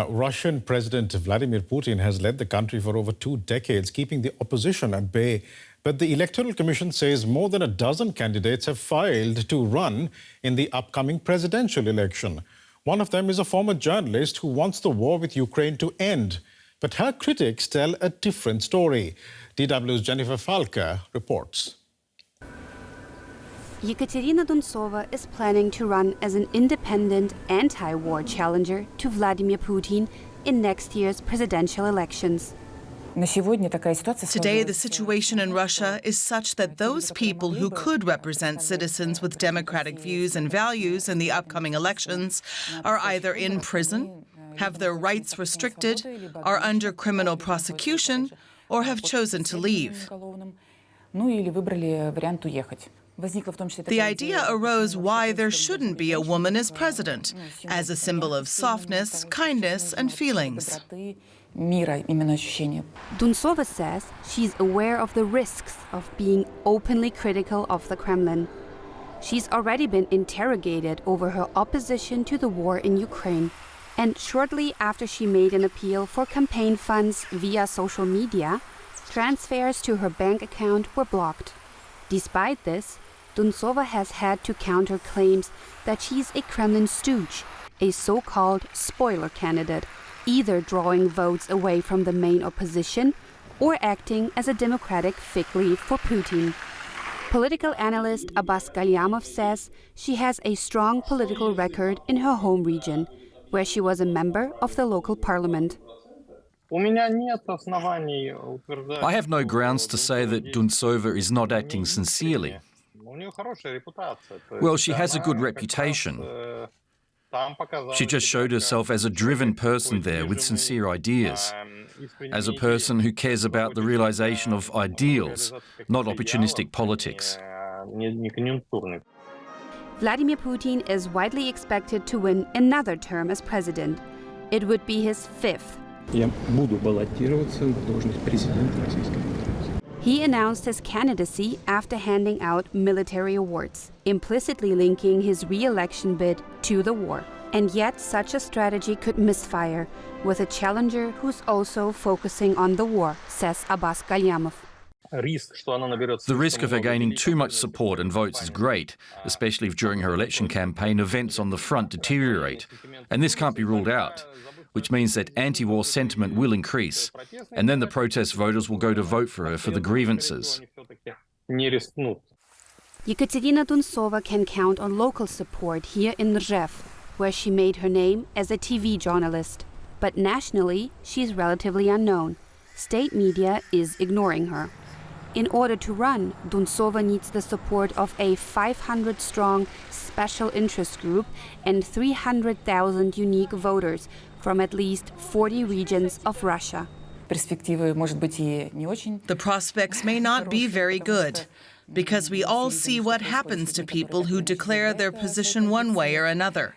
Russian President Vladimir Putin has led the country for over 2 decades, keeping the opposition at bay. But the Electoral Commission says more than a dozen candidates have filed to run in the upcoming presidential election. One of them is a former journalist who wants the war with Ukraine to end. But her critics tell a different story. DW's Jennifer Falker reports. Ekaterina Duntsova is planning to run as an independent, anti-war challenger to Vladimir Putin in next year's presidential elections. Today, the situation in Russia is such that those people who could represent citizens with democratic views and values in the upcoming elections are either in prison, have their rights restricted, are under criminal prosecution, or have chosen to leave. The idea arose why there shouldn't be a woman as president, as a symbol of softness, kindness, and feelings. Duntsova says she's aware of the risks of being openly critical of the Kremlin. She's already been interrogated over her opposition to the war in Ukraine. And shortly after she made an appeal for campaign funds via social media, transfers to her bank account were blocked. Despite this, Duntsova has had to counter claims that she's a Kremlin stooge, a so-called spoiler candidate, either drawing votes away from the main opposition or acting as a democratic fig leaf for Putin. Political analyst Abbas Galyamov says she has a strong political record in her home region, where she was a member of the local parliament. I have no grounds to say that Duntsova is not acting sincerely. Well, she has a good reputation. She just showed herself as a driven person there with sincere ideas, as a person who cares about the realization of ideals, not opportunistic politics. Vladimir Putin is widely expected to win another term as president. It would be his 5th. He announced his candidacy after handing out military awards, implicitly linking his re-election bid to the war. And yet such a strategy could misfire, with a challenger who's also focusing on the war, says Abbas Galyamov. The risk of her gaining too much support and votes is great, especially if during her election campaign events on the front deteriorate. And this can't be ruled out, which means that anti-war sentiment will increase, and then the protest voters will go to vote for her for the grievances. Ekaterina Duntsova can count on local support here in Lviv, where she made her name as a TV journalist. But nationally, she's relatively unknown. State media is ignoring her. In order to run, Duntsova needs the support of a 500-strong special interest group and 300,000 unique voters from at least 40 regions of Russia. The prospects may not be very good, because we all see what happens to people who declare their position one way or another.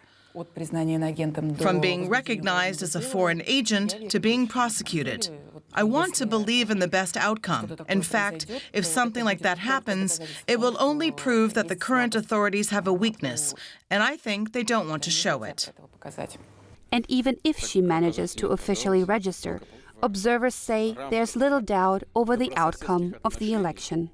From being recognized as a foreign agent to being prosecuted. I want to believe in the best outcome. In fact, if something like that happens, it will only prove that the current authorities have a weakness, and I think they don't want to show it. And even if she manages to officially register, observers say there's little doubt over the outcome of the election.